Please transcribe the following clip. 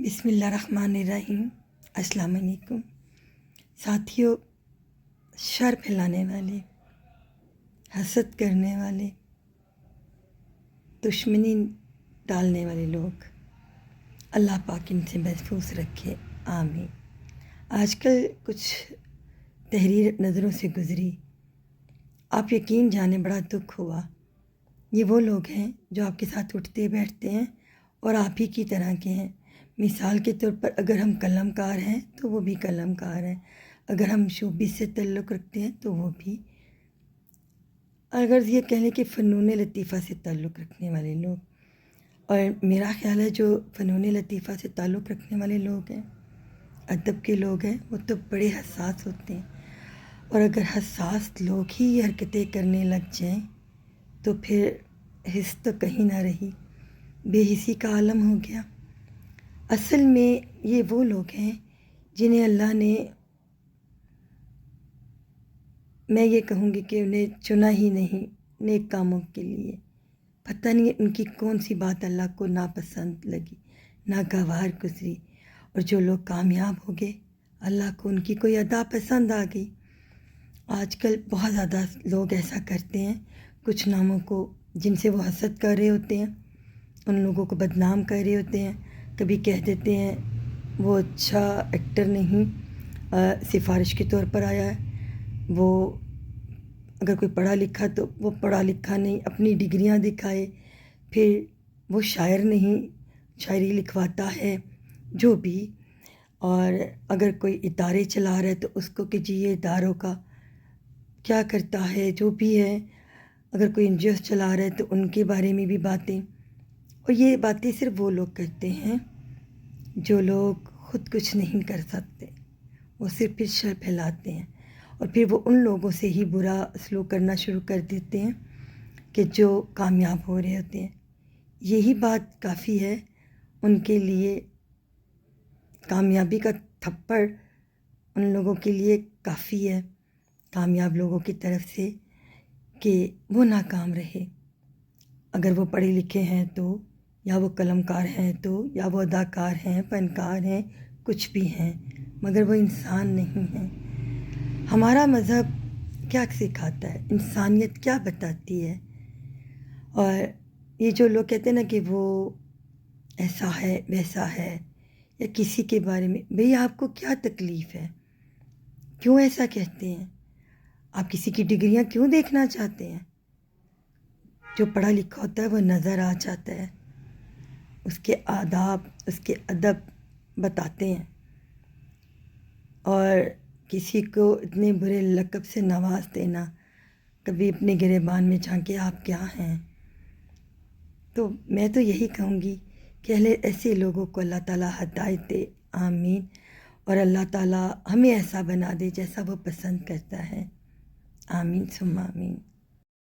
بسم اللہ الرحمن الرحیم۔ السلام علیکم ساتھیوں، شر پھیلانے والے، حسد کرنے والے، دشمنی ڈالنے والے لوگ اللہ پاک ان سے محفوظ رکھے، آمین۔ آج کل کچھ تحریر نظروں سے گزری، آپ یقین جانیں بڑا دکھ ہوا۔ یہ وہ لوگ ہیں جو آپ کے ساتھ اٹھتے بیٹھتے ہیں اور آپ ہی کی طرح کے ہیں۔ مثال کے طور پر اگر ہم قلم کار ہیں تو وہ بھی قلم کار ہیں، اگر ہم شوبز سے تعلق رکھتے ہیں تو وہ بھی، اگر یہ کہہ لیں کہ فنون لطیفہ سے تعلق رکھنے والے لوگ، اور میرا خیال ہے جو فنون لطیفہ سے تعلق رکھنے والے لوگ ہیں، ادب کے لوگ ہیں، وہ تو بڑے حساس ہوتے ہیں، اور اگر حساس لوگ ہی یہ حرکتیں کرنے لگ جائیں تو پھر حس تو کہیں نہ رہی، بے حسی کا عالم ہو گیا۔ اصل میں یہ وہ لوگ ہیں جنہیں اللہ نے، میں یہ کہوں گی کہ انہیں چنا ہی نہیں نیک کاموں کے لیے۔ پتہ نہیں ان کی کون سی بات اللہ کو ناپسند لگی، ناگوار گزری، اور جو لوگ کامیاب ہو گئے اللہ کو ان کی کوئی ادا پسند آ گئی۔ آج کل بہت زیادہ لوگ ایسا کرتے ہیں، کچھ ناموں کو جن سے وہ حسد کر رہے ہوتے ہیں ان لوگوں کو بدنام کر رہے ہوتے ہیں۔ کبھی کہہ دیتے ہیں وہ اچھا ایکٹر نہیں، سفارش کے طور پر آیا ہے، وہ اگر کوئی پڑھا لکھا تو وہ پڑھا لکھا نہیں، اپنی ڈگریاں دکھائے، پھر وہ شاعر نہیں، شاعری لکھواتا ہے، جو بھی۔ اور اگر کوئی ادارے چلا رہا ہے تو اس کو کہ جی یہ اداروں کا کیا کرتا ہے، جو بھی ہے۔ اگر کوئی NGOs چلا رہا ہے تو ان کے بارے میں بھی باتیں، اور یہ باتیں صرف وہ لوگ کرتے ہیں جو لوگ خود کچھ نہیں کر سکتے، وہ صرف پھر شر پھیلاتے ہیں، اور پھر وہ ان لوگوں سے ہی برا سلوک کرنا شروع کر دیتے ہیں کہ جو کامیاب ہو رہے ہوتے ہیں۔ یہی بات کافی ہے ان کے لیے، کامیابی کا تھپڑ ان لوگوں کے لیے کافی ہے، کامیاب لوگوں کی طرف سے، کہ وہ ناکام رہے۔ اگر وہ پڑھے لکھے ہیں تو، یا وہ قلم کار ہیں تو، یا وہ اداکار ہیں، فنکار ہیں، کچھ بھی ہیں، مگر وہ انسان نہیں ہیں۔ ہمارا مذہب کیا سکھاتا ہے، انسانیت کیا بتاتی ہے؟ اور یہ جو لوگ کہتے ہیں نا کہ وہ ایسا ہے ویسا ہے، یا کسی کے بارے میں، بھئی آپ کو کیا تکلیف ہے؟ کیوں ایسا کہتے ہیں؟ آپ کسی کی ڈگریاں کیوں دیکھنا چاہتے ہیں؟ جو پڑھا لکھا ہوتا ہے وہ نظر آ جاتا ہے، اس کے آداب، اس کے ادب بتاتے ہیں، اور کسی کو اتنے برے لقب سے نواز دینا، کبھی اپنے گریبان میں جھانکے آپ کیا ہیں۔ تو میں تو یہی کہوں گی کہ ایسے لوگوں کو اللہ تعالیٰ ہدایت دے، آمین، اور اللہ تعالیٰ ہمیں ایسا بنا دے جیسا وہ پسند کرتا ہے، آمین ثم آمین۔